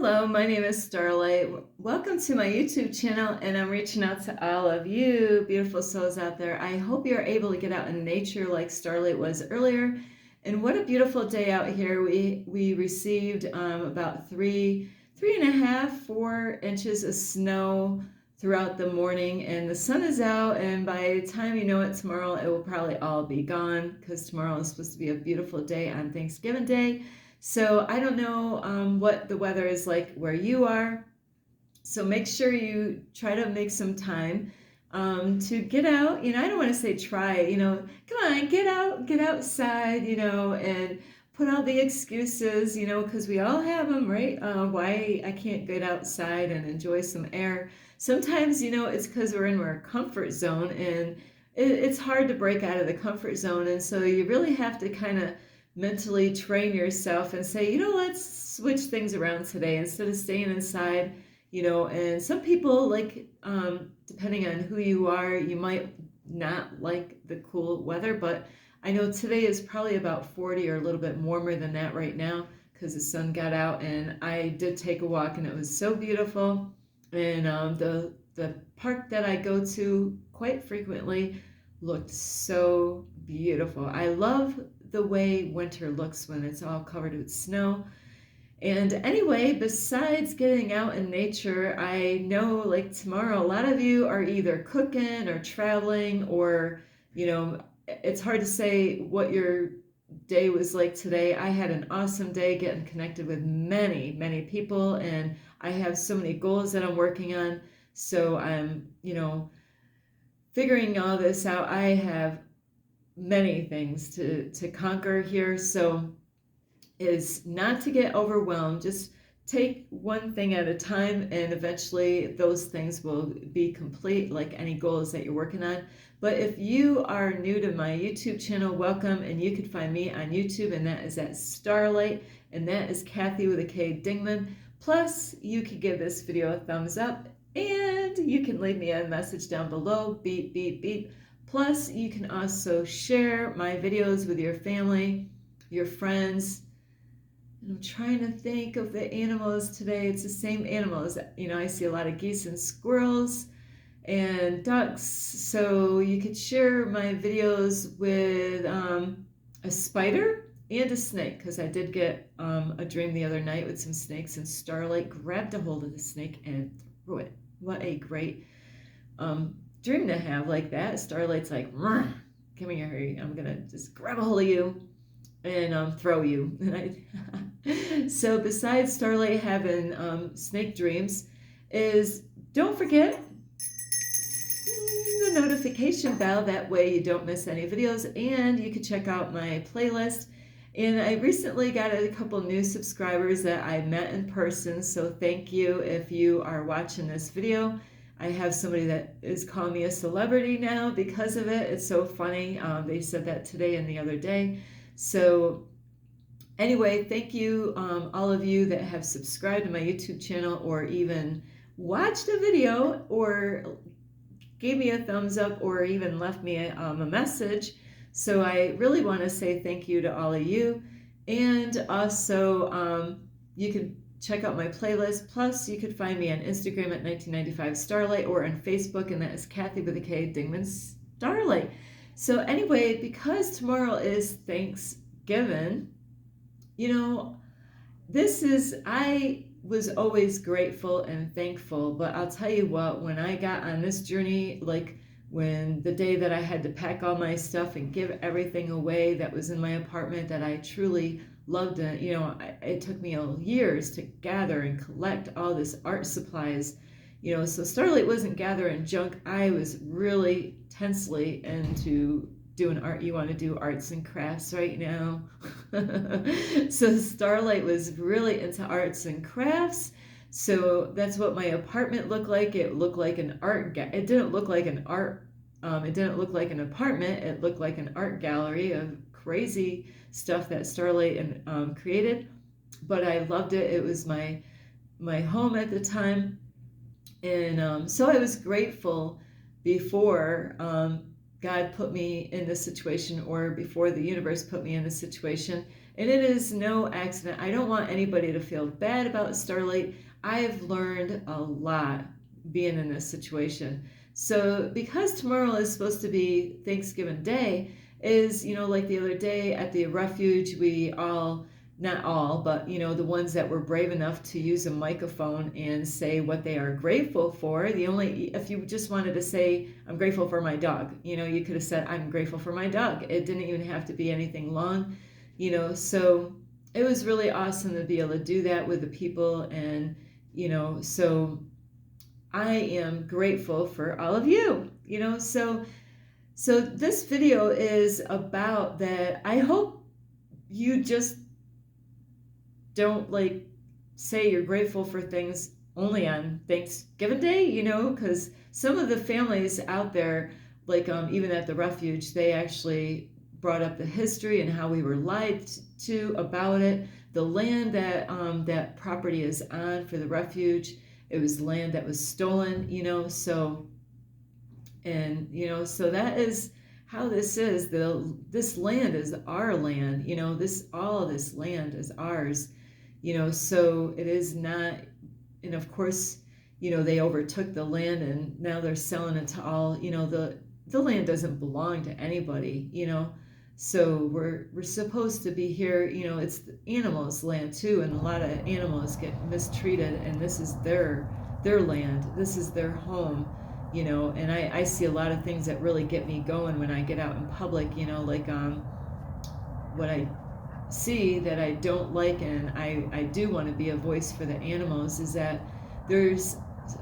Hello, my name is Starlight. Welcome to my YouTube channel, and I'm reaching out to all of you beautiful souls out there. I hope you're able to get out in nature like Starlight was earlier. And what a beautiful day out here. We received about three and a half, 4 inches of snow throughout the morning, and the sun is out, and by the time you know it, tomorrow it will probably all be gone because tomorrow is supposed to be a beautiful day on Thanksgiving Day. So I don't know what the weather is like where you are. So make sure you try to make some time to get out. I don't want to say try, come on, get outside, and put all the excuses, because we all have them, right? Why I can't get outside and enjoy some air. Sometimes, it's because we're in our comfort zone, and it's hard to break out of the comfort zone. And so you really have to kind of mentally train yourself and say, let's switch things around today instead of staying inside, and some people like, depending on who you are, you might not like the cool weather, but I know today is probably about 40 or a little bit warmer than that right now because the sun got out, and I did take a walk and it was so beautiful. And the park that I go to quite frequently looked so beautiful. I love the way winter looks when it's all covered with snow. And anyway, besides getting out in nature, I know like tomorrow, a lot of you are either cooking or traveling, or, it's hard to say what your day was like today. I had an awesome day getting connected with many, many people, and I have so many goals that I'm working on. So I'm, figuring all this out. I have many things to conquer here. So is not to get overwhelmed. Just take one thing at a time, and eventually those things will be complete, like any goals that you're working on. But if you are new to my YouTube channel, welcome, and you can find me on YouTube, and that is at Starlight, and that is Kathy with a K Dingman. Plus, you can give this video a thumbs up, and you can leave me a message down below, beep, beep, beep. Plus, you can also share my videos with your family, your friends. And I'm trying to think of the animals today. It's the same animals. I see a lot of geese and squirrels and ducks. So you could share my videos with a spider and a snake, because I did get a dream the other night with some snakes, and Starlight grabbed a hold of the snake and threw it. What a great dream to have like that. Starlight's like, come here, I'm gonna just grab a hold of you and throw you. So besides Starlight having snake dreams, is don't forget the notification bell. That way you don't miss any videos, and you can check out my playlist. And I recently got a couple new subscribers that I met in person, so thank you if you are watching this video. I have somebody that is calling me a celebrity now because of it. It's so funny. They said that today and the other day. So anyway, thank you, all of you that have subscribed to my YouTube channel, or even watched a video, or gave me a thumbs up, or even left me a message. So I really want to say thank you to all of you. And also, you can check out my playlist. Plus, you could find me on Instagram at 1995 Starlight, or on Facebook, and that is Kathy with a K Dingman Starlight. So anyway, because tomorrow is Thanksgiving, I was always grateful and thankful, but I'll tell you what, when I got on this journey, like when the day that I had to pack all my stuff and give everything away that was in my apartment that I truly loved, it took me years to gather and collect all this art supplies, so Starlight wasn't gathering junk. I was really tensely into doing art. You want to do arts and crafts right now. So Starlight was really into arts and crafts. So that's what my apartment looked like. It looked like an art. It didn't look like an art. It didn't look like an apartment. It looked like an art gallery of crazy stuff that Starlight created. But I loved it. It was my home at the time, and so I was grateful before God put me in this situation, or before the universe put me in this situation. And it is no accident. I don't want anybody to feel bad about Starlight. I've learned a lot being in this situation. So because tomorrow is supposed to be Thanksgiving Day, is, like the other day at the refuge, we all, not all, but, the ones that were brave enough to use a microphone and say what they are grateful for. If you just wanted to say, I'm grateful for my dog, you could have said, I'm grateful for my dog. It didn't even have to be anything long, so it was really awesome to be able to do that with the people. And, so I am grateful for all of you, so this video is about that. I hope you just don't say you're grateful for things only on Thanksgiving Day, because some of the families out there, even at the refuge, they actually brought up the history and how we were lied to about it. The land that that property is on for the refuge, it was land that was stolen, so. And, so that is how this is. This land is our land, all of this land is ours, so it is not. And of course, they overtook the land and now they're selling it to all, the land doesn't belong to anybody, so we're supposed to be here, it's the animals' land too, and a lot of animals get mistreated, and this is their land, this is their home. And I see a lot of things that really get me going when I get out in public, what I see that I don't like, and I do want to be a voice for the animals, is that there's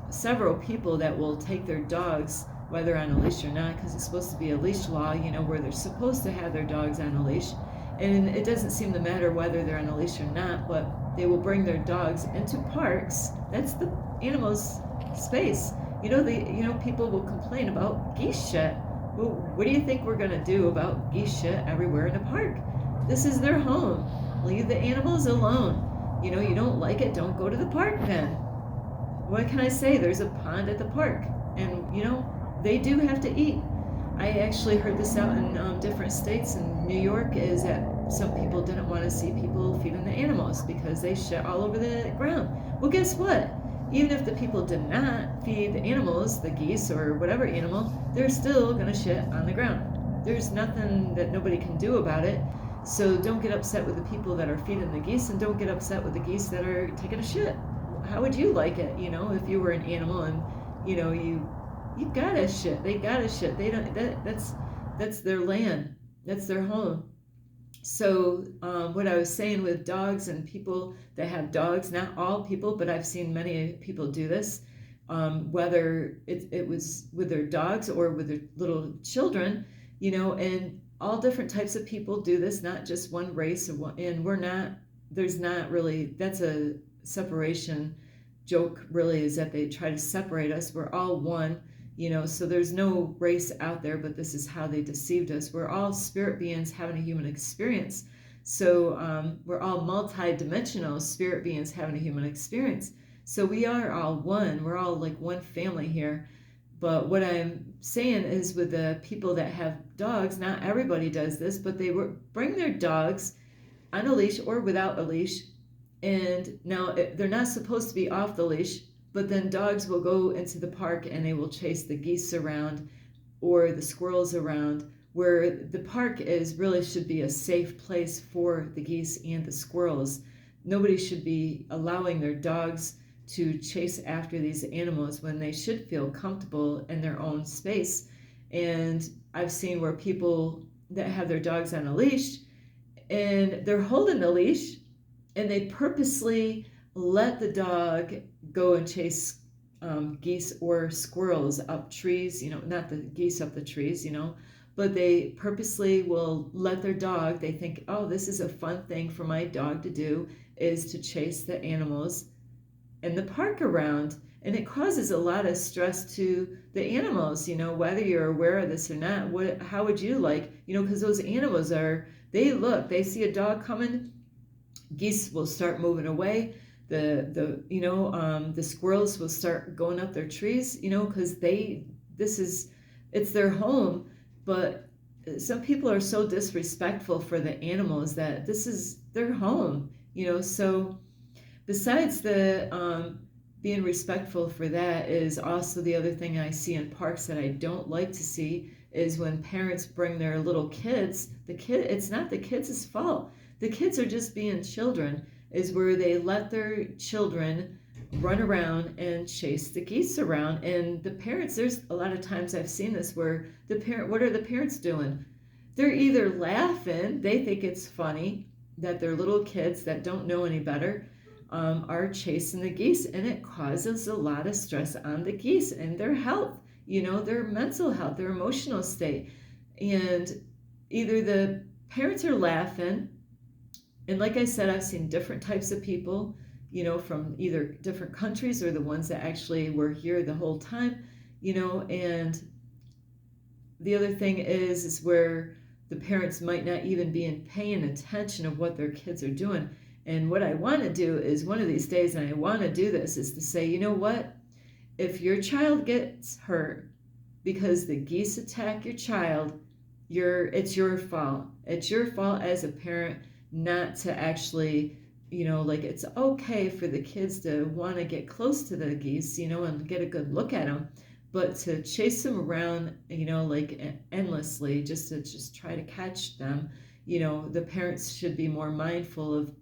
several people that will take their dogs, whether on a leash or not, because it's supposed to be a leash law, where they're supposed to have their dogs on a leash. And it doesn't seem to matter whether they're on a leash or not, but they will bring their dogs into parks. That's the animals' space. People will complain about geese shit. Well, what do you think we're going to do about geese shit everywhere in the park? This is their home. Leave the animals alone. You don't like it, don't go to the park then. What can I say? There's a pond at the park. And, they do have to eat. I actually heard this out in different states. In New York, is that some people didn't want to see people feeding the animals because they shit all over the ground. Well, guess what? Even if the people did not feed the animals, the geese or whatever animal, they're still going to shit on the ground. There's nothing that nobody can do about it. So don't get upset with the people that are feeding the geese, and don't get upset with the geese that are taking a shit. How would you like it, if you were an animal and, you gotta shit. They gotta shit. They don't. That's their land. That's their home. So what I was saying with dogs and people that have dogs, not all people, but I've seen many people do this, whether it was with their dogs or with their little children, and all different types of people do this, not just one race. And there's not really, that's a separation joke really, is that they try to separate us. We're all one. So there's no race out there, but this is how they deceived us. We're all spirit beings having a human experience. So we're all multi-dimensional spirit beings having a human experience. So we are all one. We're all like one family here. But what I'm saying is, with the people that have dogs, not everybody does this, but they bring their dogs on a leash or without a leash. And now they're not supposed to be off the leash, but then dogs will go into the park and they will chase the geese around or the squirrels around, where the park really should be a safe place for the geese and the squirrels. Nobody should be allowing their dogs to chase after these animals when they should feel comfortable in their own space. And I've seen where people that have their dogs on a leash, and they're holding the leash, and they purposely let the dog go and chase geese or squirrels up trees, not the geese up the trees, but they purposely will let their dog, they think, oh, this is a fun thing for my dog to do, is to chase the animals in the park around. And it causes a lot of stress to the animals, whether you're aware of this or not. How would you because those animals they see a dog coming, geese will start moving away. The squirrels will start going up their trees, because it's their home. But some people are so disrespectful for the animals that this is their home, so besides the being respectful for that is also the other thing I see in parks that I don't like to see is when parents bring their little kids. It's not the kids' fault. The kids are just being children, is where they let their children run around and chase the geese around. And the parents, there's a lot of times I've seen this where what are the parents doing? They're either laughing, they think it's funny that their little kids that don't know any better are chasing the geese, and it causes a lot of stress on the geese and their health, their mental health, their emotional state. And either the parents are laughing, and like I said, I've seen different types of people, from either different countries or the ones that actually were here the whole time, and the other thing is where the parents might not even be paying attention of what their kids are doing. And what I want to do is one of these days, and I want to do this, is to say, you know what? If your child gets hurt because the geese attack your child, it's your fault. It's your fault as a parent not to actually, it's okay for the kids to want to get close to the geese, and get a good look at them. But to chase them around, endlessly, just to try to catch them, the parents should be more mindful of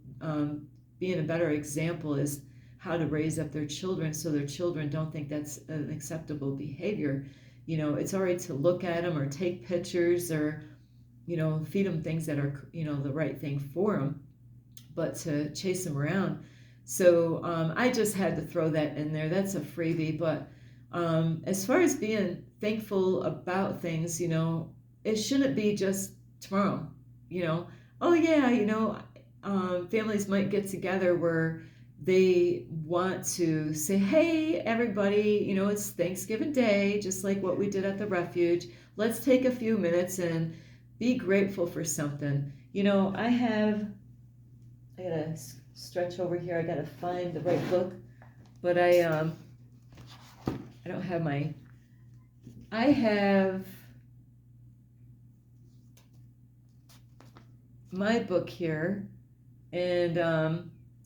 being a better example is how to raise up their children so their children don't think that's an acceptable behavior. It's all right to look at them or take pictures or, feed them things that are, the right thing for them, but to chase them around. So I just had to throw that in there. That's a freebie. But as far as being thankful about things, it shouldn't be just tomorrow, oh yeah, families might get together where they want to say, hey, everybody, it's Thanksgiving Day, just like what we did at the refuge. Let's take a few minutes and be grateful for something. I gotta stretch over here. I gotta find the right book, but I don't have I have my book here. And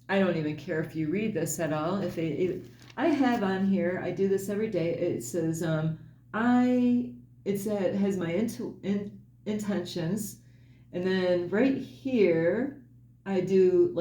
I don't even care if you read this at all. I have on here, I do this every day. It says, it has my intentions. And then right here, I do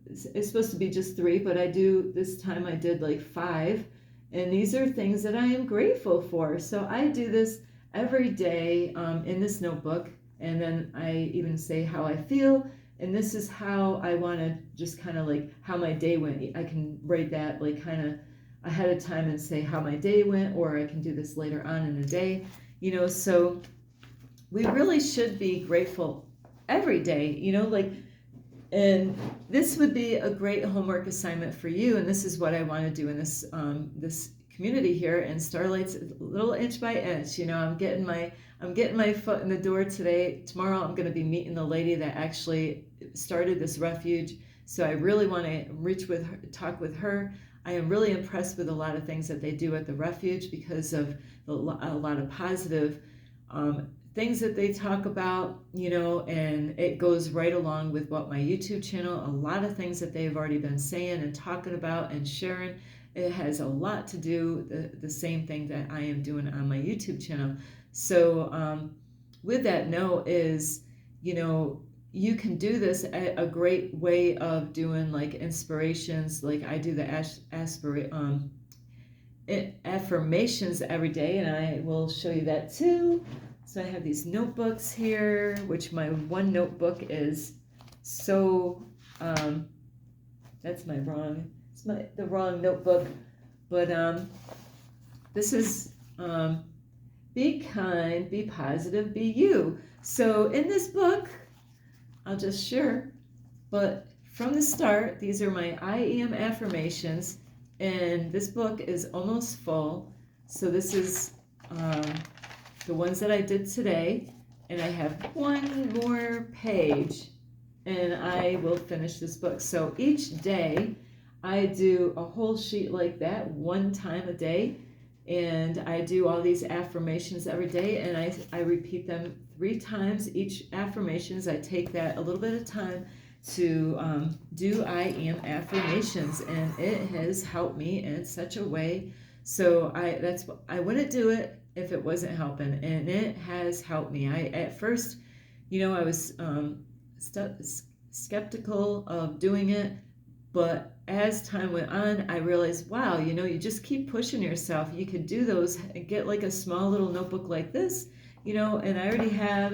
it's supposed to be just 3, but this time I did 5. And these are things that I am grateful for. So I do this every day in this notebook. And then I even say how I feel. And this is how I want to just kind of how my day went. I can write that kind of ahead of time and say how my day went, or I can do this later on in the day, so we really should be grateful every day, and this would be a great homework assignment for you. And this is what I want to do in this community here. And Starlight's little inch by inch, I'm getting my foot in the door today. Tomorrow I'm going to be meeting the lady that actually started this refuge. So I really want to talk with her. I am really impressed with a lot of things that they do at the refuge because of a lot of positive things that they talk about, and it goes right along with what my YouTube channel, a lot of things that they've already been saying and talking about and sharing. It has a lot to do the same thing that I am doing on my YouTube channel. So with that note is, you can do this. A great way of doing inspirations, I do the affirmations every day, and I will show you that too. So I have these notebooks here, which my one notebook is so, that's the wrong notebook, but this is be kind, be positive, be you. So in this book, I'll just share, but from the start, these are my I am affirmations, and this book is almost full. So this is the ones that I did today, and I have one more page, and I will finish this book. So each day, I do a whole sheet like that one time a day, and I do all these affirmations every day, and I repeat them 3 times each affirmations. I take that a little bit of time to do I am affirmations, and it has helped me in such a way. So I wouldn't do it if it wasn't helping, and it has helped me. I at first, I was skeptical of doing it, but as time went on, I realized, wow, you just keep pushing yourself. You could do those, get like a small little notebook like this, and I already have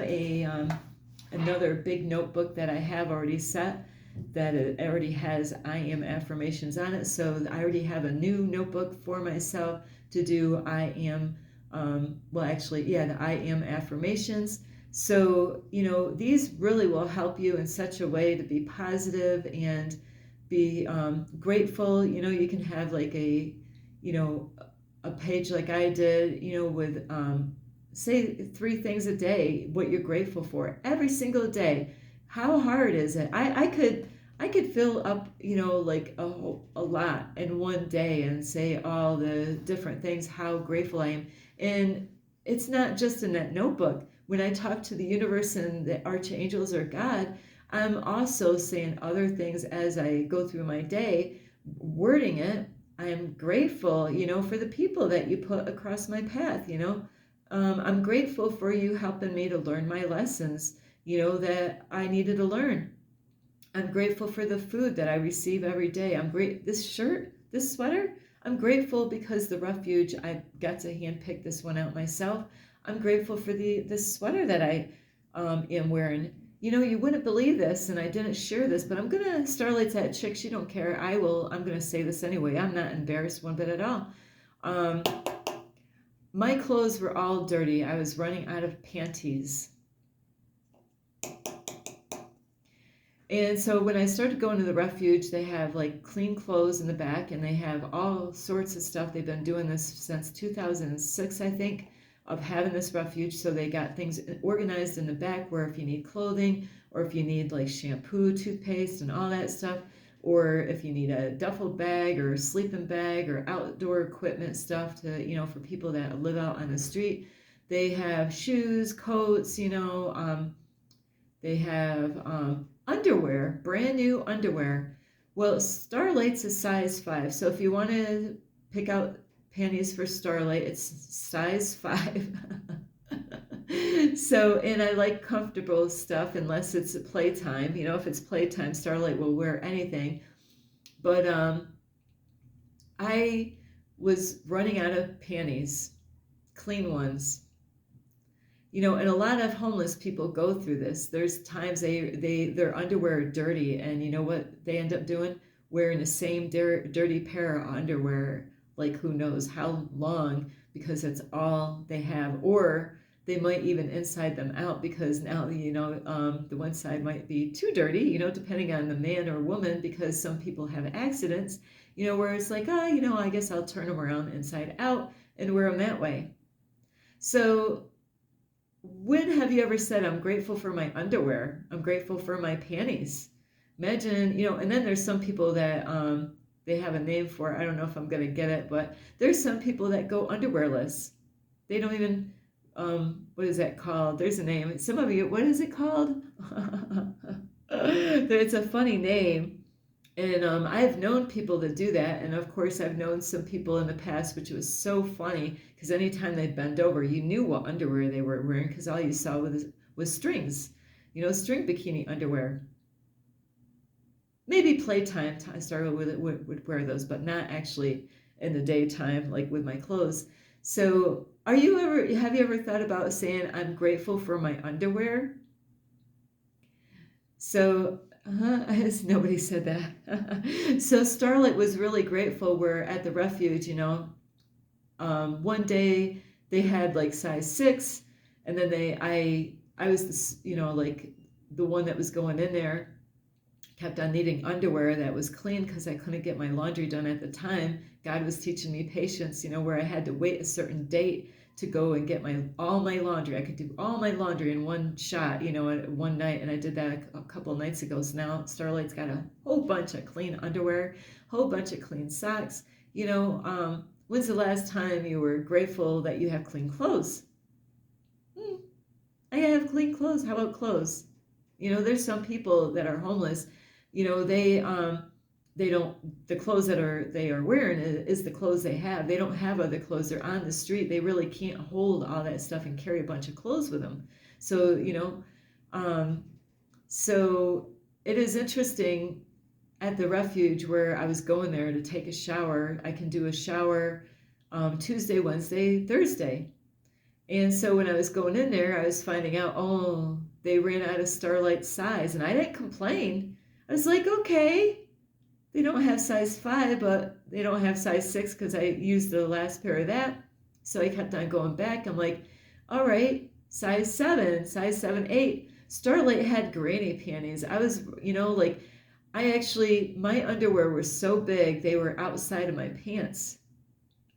another big notebook that I have already set that it already has I am affirmations on it. So I already have a new notebook for myself to do I am, the I am affirmations. So, these really will help you in such a way to be positive and be grateful. You can have like a page like I did, with say 3 things a day, what you're grateful for every single day. How hard is it? I could fill up, like a lot in one day and say all the different things, how grateful I am. And it's not just in that notebook. When I talk to the universe and the archangels or God, I'm also saying other things as I go through my day, wording it. I'm grateful, for the people that you put across my path. I'm grateful for you helping me to learn my lessons, that I needed to learn. I'm grateful for the food that I receive every day. This shirt, this sweater, I'm grateful because the refuge, I got to handpick this one out myself. I'm grateful for this sweater that I am wearing. You wouldn't believe this, and I didn't share this, but I'm gonna, Starlight's that chick, she don't care. I'm gonna say this anyway. I'm not embarrassed one bit at all. My clothes were all dirty. I was running out of panties. And so when I started going to the refuge, they have like clean clothes in the back, and they have all sorts of stuff. They've been doing this since 2006, I think, of having this refuge. So they got things organized in the back where if you need clothing, or if you need like shampoo, toothpaste, and all that stuff, or if you need a duffel bag or a sleeping bag or outdoor equipment stuff to, for people that live out on the street. They have shoes, coats, they have underwear, brand new underwear. Well, Starlight's a size 5. So if you want to pick out panties for Starlight, it's size 5. So, and I like comfortable stuff unless it's a playtime. If it's playtime, Starlight will wear anything. But I was running out of panties, clean ones. And a lot of homeless people go through this. There's times their underwear are dirty, and you know what they end up doing? Wearing the same dirty pair of underwear, like who knows how long, because it's all they have. Or they might even inside them out, because now, the one side might be too dirty, depending on the man or woman, because some people have accidents, where it's like, I guess I'll turn them around inside out and wear them that way. So when have you ever said, I'm grateful for my underwear? I'm grateful for my panties. Imagine, and then there's some people that they have a name for it. I don't know if I'm going to get it, but there's some people that go underwearless. They don't even, what is that called? There's a name. Some of you, what is it called? It's a funny name. And I've known people that do that. And of course, I've known some people in the past, which was so funny, because anytime they'd bend over, you knew what underwear they were wearing, because all you saw was strings, string bikini underwear. Maybe playtime, I started with it, would wear those, but not actually in the daytime, like with my clothes. So have you ever thought about saying, I'm grateful for my underwear? So nobody said that. So Starlight was really grateful. We're at the refuge, one day they had like size 6, and then I was this, like the one that was going in there, kept on needing underwear that was clean, because I couldn't get my laundry done at the time. God was teaching me patience, where I had to wait a certain date to go and get all my laundry. I could do all my laundry in one shot, one night, and I did that a couple of nights ago. So now Starlight's got a whole bunch of clean underwear, whole bunch of clean socks. When's the last time you were grateful that you have clean clothes? I have clean clothes. How about clothes? There's some people that are homeless they don't, the clothes they are wearing is the clothes they have. They don't have other clothes. They're on the street. They really can't hold all that stuff and carry a bunch of clothes with them. So, um, so it is interesting at the refuge where I was going there to take a shower. I can do a shower Tuesday, Wednesday, Thursday. And so when I was going in there, I was finding out, oh, they ran out of Starlight size. And I didn't complain. I was like, okay, they don't have size 5, but they don't have size 6 because I used the last pair of that. So I kept on going back. I'm like, all right, size 7, size 7, 8. Starlight had granny panties. I was, like, my underwear was so big, they were outside of my pants.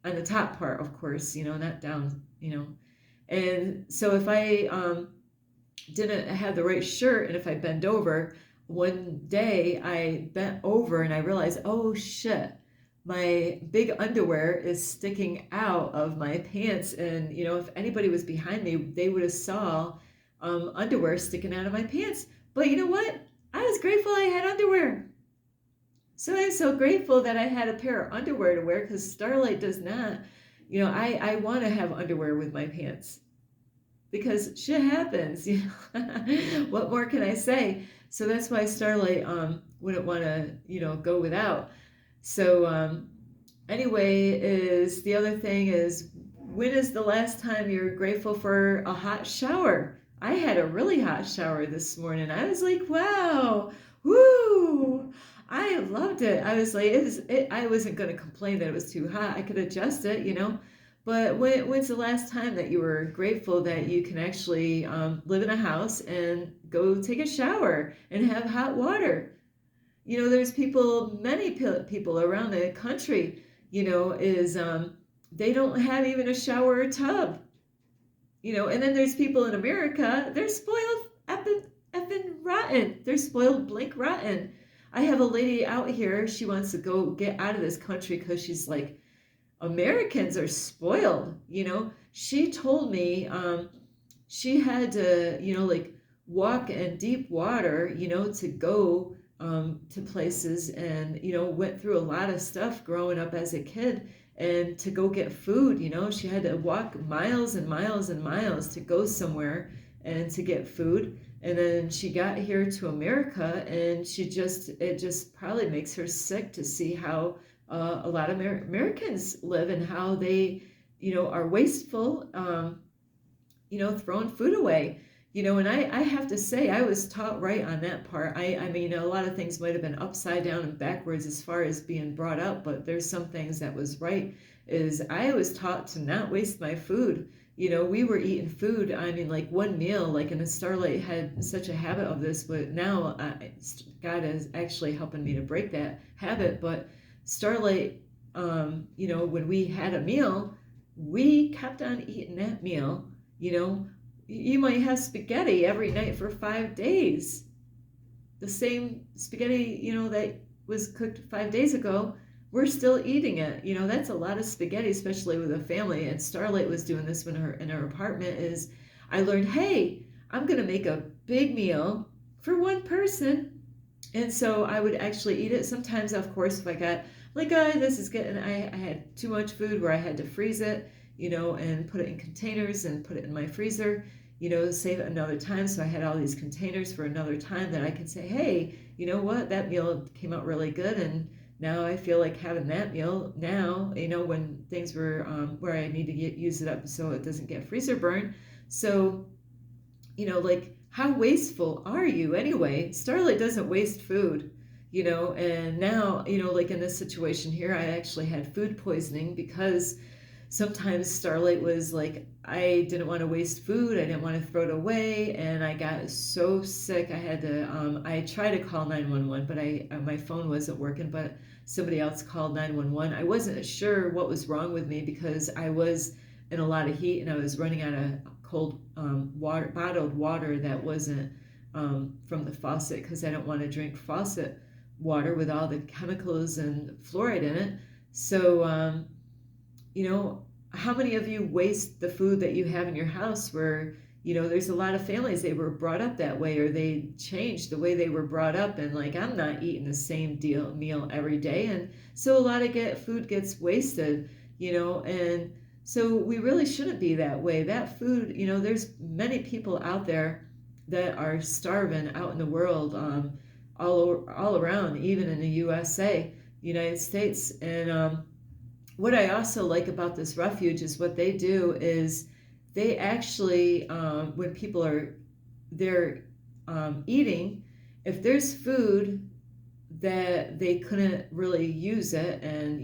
On the top part, of course, not down, And so if I didn't have the right shirt, and if I bend over, one day I bent over and I realized, oh shit, my big underwear is sticking out of my pants. And, if anybody was behind me, they would have saw underwear sticking out of my pants. But you know what? I was grateful I had underwear. So I'm so grateful that I had a pair of underwear to wear because Starlight does not. I want to have underwear with my pants because shit happens. What more can I say? So that's why Starlight wouldn't want to go without. So anyway, is the other thing is, when is the last time you're grateful for a hot shower? I had a really hot shower this morning. I was like, wow, woo! I loved it. I was like, I wasn't going to complain that it was too hot. I could adjust it, But when's the last time that you were grateful that you can actually live in a house and go take a shower and have hot water? There's many people around the country, they don't have even a shower or tub, and then there's people in America, they're spoiled effing rotten. They're spoiled blink rotten. I have a lady out here, she wants to go get out of this country because she's like, Americans are spoiled. She told me she had to, like walk in deep water, to go to places, and, went through a lot of stuff growing up as a kid. And to go get food, she had to walk miles and miles and miles to go somewhere and to get food. And then she got here to America, and it just probably makes her sick to see how a lot of Americans live and how they, are wasteful, throwing food away. And I have to say, I was taught right on that part. I mean, a lot of things might have been upside down and backwards as far as being brought up, but there's some things that was right. Is I was taught to not waste my food. We were eating food. I mean, like one meal, like, and Starlight had such a habit of this, but now God is actually helping me to break that habit. But Starlight, when we had a meal, we kept on eating that meal. You might have spaghetti every night for 5 days. The same spaghetti, that was cooked 5 days ago, we're still eating it. That's a lot of spaghetti, especially with a family. And Starlight was doing this in her apartment. Is I learned, hey, I'm gonna make a big meal for one person. And so I would actually eat it. Sometimes, of course, if I got like, this is getting, I had too much food where I had to freeze it, and put it in containers and put it in my freezer, save it another time. So I had all these containers for another time that I could say, hey, you know what, that meal came out really good. And now I feel like having that meal now, when things were where I need to use it up so it doesn't get freezer burn. So, like, how wasteful are you anyway? Starlight doesn't waste food, and now, like in this situation here, I actually had food poisoning because sometimes Starlight was like, I didn't want to waste food. I didn't want to throw it away. And I got so sick. I had to, I tried to call 911, but my phone wasn't working, but somebody else called 911. I wasn't sure what was wrong with me because I was in a lot of heat and I was running out of cold water, bottled water that wasn't from the faucet, because I don't want to drink faucet water with all the chemicals and fluoride in it. So, how many of you waste the food that you have in your house where, There's a lot of families, they were brought up that way, or they changed the way they were brought up, and like, I'm not eating the same meal every day. And so a lot of food gets wasted, and so we really shouldn't be that way. That food, there's many people out there that are starving out in the world, all around, even in the USA, United States. And what I also like about this refuge is what they do is they actually, when people are there eating, if there's food that they couldn't really use it, and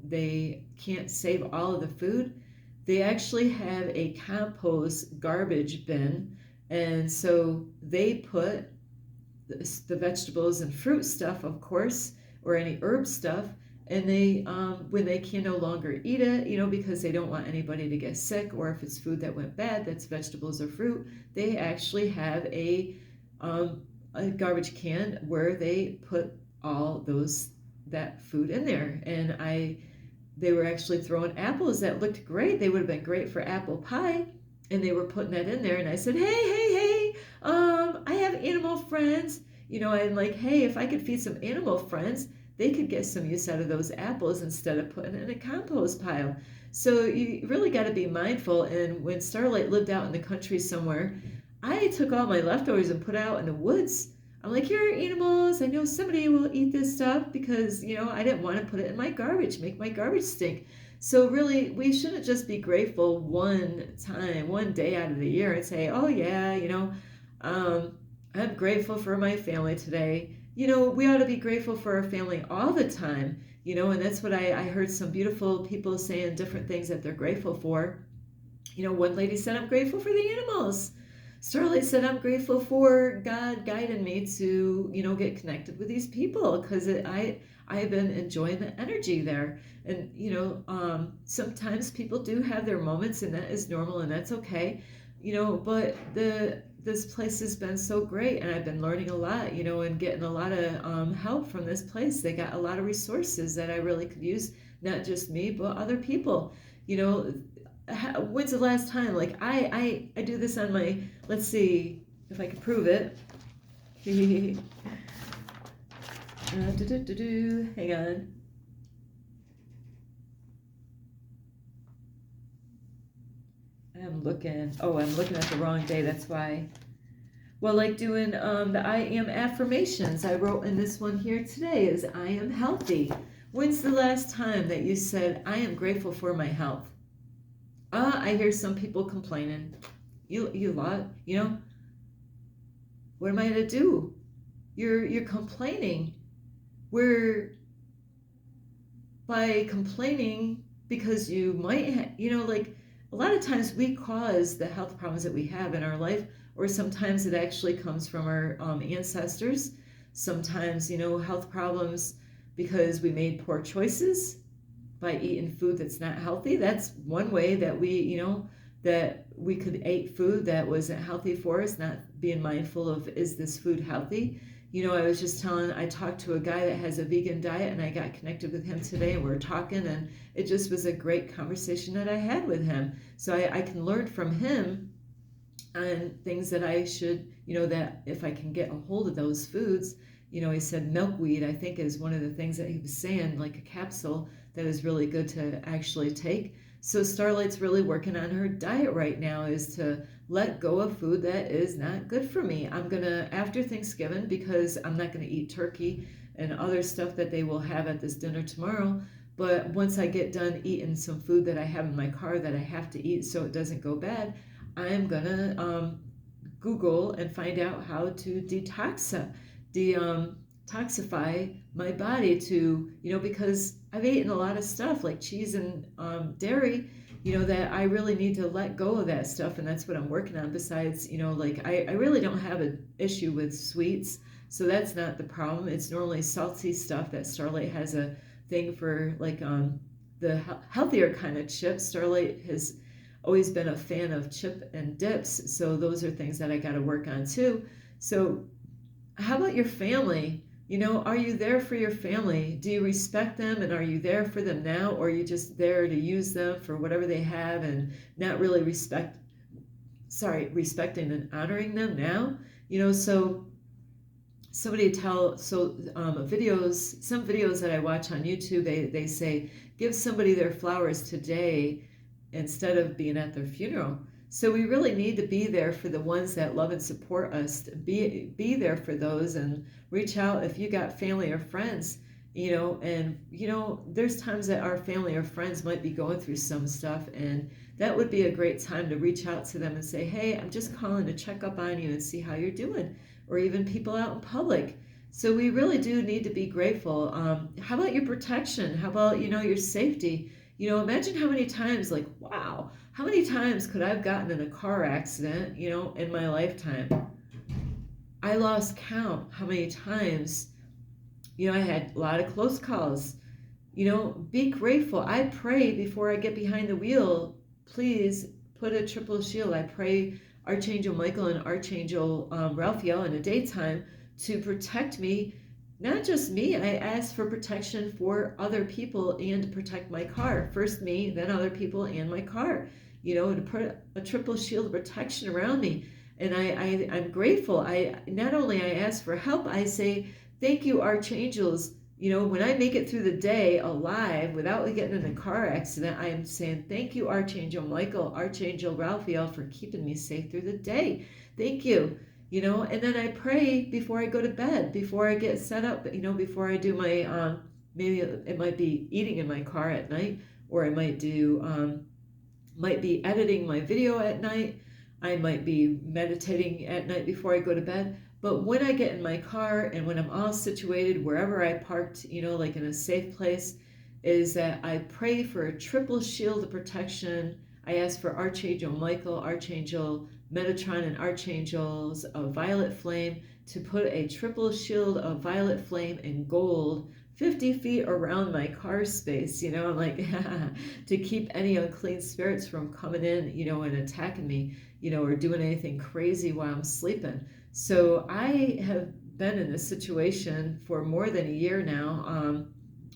they can't save all of the food, they actually have a compost garbage bin. And so they put the vegetables and fruit stuff, of course, or any herb stuff, and they when they can no longer eat it, because they don't want anybody to get sick, or if it's food that went bad, that's vegetables or fruit, they actually have a garbage can where they put all that food in there. And they were actually throwing apples that looked great. They would have been great for apple pie, and they were putting that in there. And I said, hey, I have animal friends. I'm like, hey, if I could feed some animal friends, they could get some use out of those apples instead of putting it in a compost pile. So you really got to be mindful. And when Starlight lived out in the country somewhere, I took all my leftovers and put it out in the woods. I'm like, here are animals. I know somebody will eat this stuff, because, I didn't want to put it in my garbage, make my garbage stink. So really, we shouldn't just be grateful one day out of the year and say, oh yeah, I'm grateful for my family today. We ought to be grateful for our family all the time, and that's what I heard some beautiful people saying, different things that they're grateful for. One lady said, I'm grateful for the animals. Starlight said, I'm grateful for God guiding me to, get connected with these people, because I've been enjoying the energy there. And, sometimes people do have their moments, and that is normal, and that's okay, but this place has been so great, and I've been learning a lot, and getting a lot of help from this place. They got a lot of resources that I really could use, not just me, but other people. When's the last time, like, I do this on my, let's see if I can prove it. Hang on. I'm looking at the wrong day, that's why. Well, like doing the I am affirmations, I wrote in this one here today is, I am healthy. When's the last time that you said, I am grateful for my health? I hear some people complaining. You lot, what am I going to do? You're complaining. By complaining, because you might, like, a lot of times we cause the health problems that we have in our life, or sometimes it actually comes from our ancestors. Sometimes, health problems because we made poor choices by eating food that's not healthy. That's one way that we could eat food that wasn't healthy for us, not being mindful of, is this food healthy? I talked to a guy that has a vegan diet, and I got connected with him today, and we're talking, and it just was a great conversation that I had with him. So I can learn from him on things that I should, that if I can get a hold of those foods. He said milkweed, I think, is one of the things that he was saying, like a capsule that is really good to actually take. So Starlight's really working on her diet right now, is to let go of food that is not good for me. I'm going to, after Thanksgiving, because I'm not going to eat turkey and other stuff that they will have at this dinner tomorrow, but once I get done eating some food that I have in my car that I have to eat so it doesn't go bad, I'm going to Google and find out how to detoxify my body to, because I've eaten a lot of stuff like cheese and dairy, that I really need to let go of that stuff, and that's what I'm working on. Besides, like, I really don't have an issue with sweets, so that's not the problem. It's normally salty stuff that Starlight has a thing for, like the healthier kind of chips. Starlight has always been a fan of chip and dips, so those are things that I got to work on too. So how about your family? Are you there for your family? Do you respect them, and are you there for them now, or are you just there to use them for whatever they have and not really respect respecting and honoring them now. So somebody tell so videos some videos that I watch on YouTube, they say give somebody their flowers today instead of being at their funeral. So we really need to be there for the ones that love and support us, to be there for those, and reach out if you got family or friends, and there's times that our family or friends might be going through some stuff, and that would be a great time to reach out to them and say, hey, I'm just calling to check up on you and see how you're doing, or even people out in public. So we really do need to be grateful. How about your protection? How about, your safety? Imagine how many times, like, wow, how many times could I've gotten in a car accident, in my lifetime? I lost count how many times, I had a lot of close calls. Be grateful. I pray before I get behind the wheel, please put a triple shield. I pray Archangel Michael and Archangel Raphael in the daytime to protect me. Not just me, I ask for protection for other people and to protect my car. First me, then other people and my car. To put a triple shield of protection around me. And I'm grateful. I not only I ask for help, I say, thank you, archangels. When I make it through the day alive without getting in a car accident, I am saying, thank you, Archangel Michael, Archangel Raphael, for keeping me safe through the day. Thank you. And then I pray before I go to bed, before I get set up, before I do my, maybe it might be eating in my car at night, or I might be editing my video at night. I might be meditating at night before I go to bed. But when I get in my car and when I'm all situated wherever I parked, like in a safe place, is that I pray for a triple shield of protection. I ask for Archangel Michael, Archangel Metatron, and Archangels of Violet Flame to put a triple shield of violet flame and gold 50 feet around my car space, like to keep any unclean spirits from coming in, and attacking me, or doing anything crazy while I'm sleeping. So I have been in this situation for more than a year now,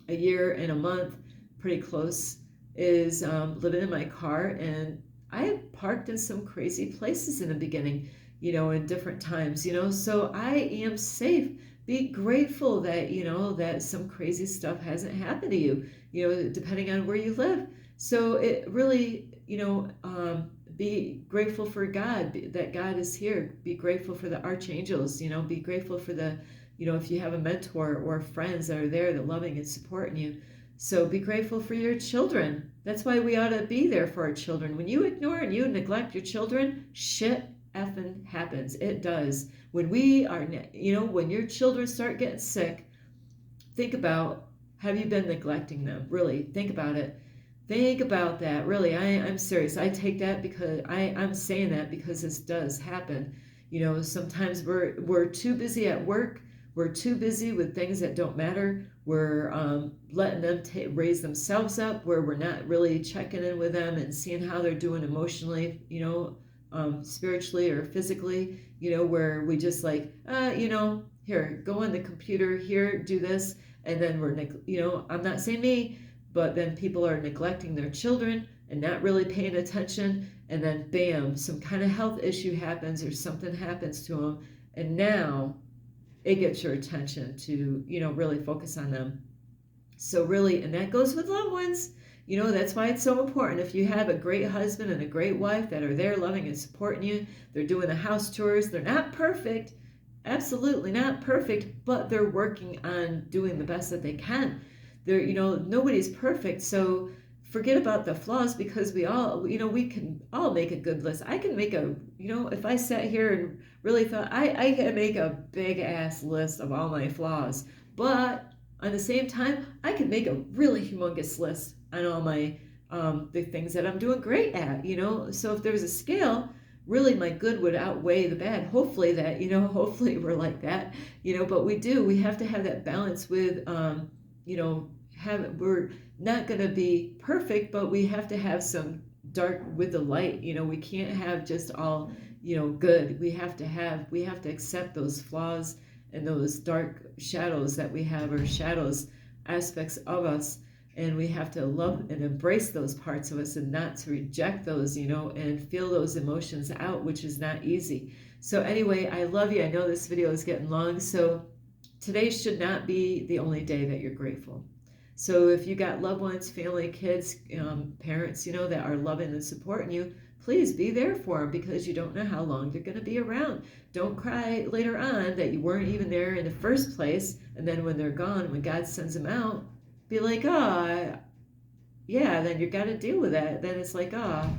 a year and a month, pretty close, is living in my car, and I parked in some crazy places in the beginning, in different times, so I am safe. Be grateful that, that some crazy stuff hasn't happened to you, depending on where you live. So it really, be grateful for God, that God is here. Be grateful for the archangels, be grateful for the, if you have a mentor or friends that are there, that loving and supporting you. So be grateful for your children. That's why we ought to be there for our children. When you ignore and you neglect your children, shit effing happens. It does. When we are, when your children start getting sick, think about, have you been neglecting them? Really, think about it. Think about that. Really, I'm serious. I take that because I'm saying that because this does happen. Sometimes we're too busy at work. We're too busy with things that don't matter. We're letting them raise themselves up, where we're not really checking in with them and seeing how they're doing emotionally, spiritually or physically, where we just like, here, go on the computer, here, do this. And then I'm not saying me, but then people are neglecting their children and not really paying attention. And then bam, some kind of health issue happens or something happens to them. And now it gets your attention to, really focus on them. So really, and that goes with loved ones. That's why it's so important. If you have a great husband and a great wife that are there loving and supporting you, they're doing the house chores, they're not perfect, absolutely not perfect, but they're working on doing the best that they can. They're, nobody's perfect. So forget about the flaws, because we all, we can all make a good list. I can make a, if I sat here and really thought, I can make a big ass list of all my flaws. But at the same time, I can make a really humongous list on all my, the things that I'm doing great at, So if there's a scale, really my good would outweigh the bad. Hopefully that, hopefully we're like that, but we have to have that balance with, we're not going to be perfect, but we have to have some dark with the light. We can't have just all, good. We have to accept those flaws and those dark shadows that we have, or shadows aspects of us. And we have to love and embrace those parts of us and not to reject those, and feel those emotions out, which is not easy. So anyway, I love you. I know this video is getting long, so today should not be the only day that you're grateful. So if you got loved ones, family, kids, parents, that are loving and supporting you, please be there for them, because you don't know how long they're going to be around. Don't cry later on that you weren't even there in the first place. And then when they're gone, when God sends them out, be like, oh, yeah, then you got to deal with that. Then it's like, oh,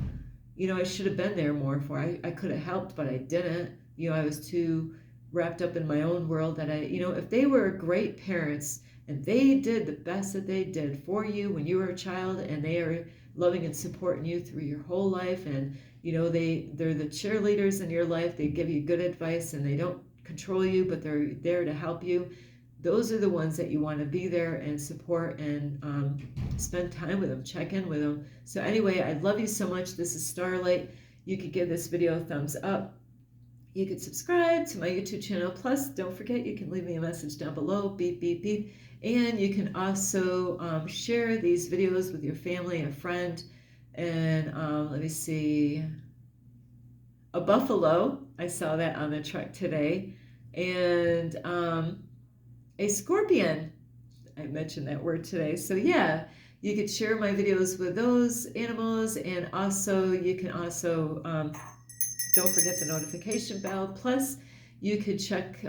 I should have been there more for. I could have helped, but I didn't. I was too wrapped up in my own world that if they were great parents and they did the best that they did for you when you were a child, and they are loving and supporting you through your whole life, and they're the cheerleaders in your life, they give you good advice, and they don't control you, but they're there to help you. Those are the ones that you want to be there and support, and spend time with them, check in with them. So anyway, I love you so much. This is Starlight. You could give this video a thumbs up. You could subscribe to my YouTube channel. Plus, don't forget, you can leave me a message down below, beep, beep, beep. And you can also share these videos with your family and a friend. And let me see, a buffalo, I saw that on the truck today. And a scorpion, I mentioned that word today. So yeah, you could share my videos with those animals, and also you can also don't forget the notification bell. Plus, you could check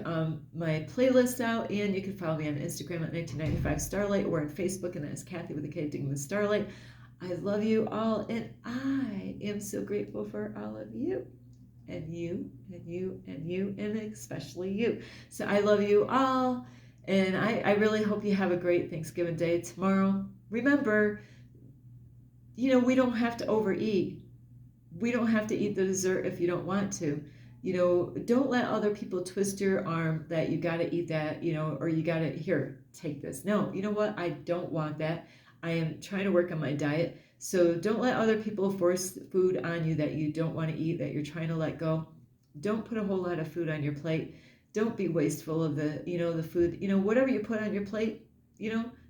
my playlist out, and you can follow me on Instagram at 1995 Starlight, or on Facebook, and that's Kathy with a K, Digging with Starlight. I love you all, and I am so grateful for all of you. And you, and you, and you, and especially you. So I love you all. And I really hope you have a great Thanksgiving Day tomorrow. Remember, we don't have to overeat. We don't have to eat the dessert if you don't want to. Don't let other people twist your arm that you got to eat that, or you got to, here, take this. No, you know what? I don't want that. I am trying to work on my diet. So don't let other people force food on you that you don't want to eat, that you're trying to let go. Don't put a whole lot of food on your plate. Don't be wasteful of the food. Whatever you put on your plate,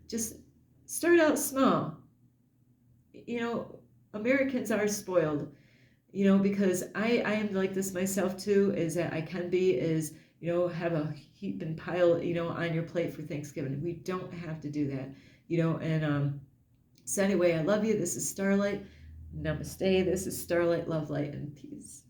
just start out small. Americans are spoiled, because I am like this myself too, is that I can be, have a heap and pile, on your plate for Thanksgiving. We don't have to do that, and so anyway, I love you. This is Starlight. Namaste. This is Starlight, love, light, and peace.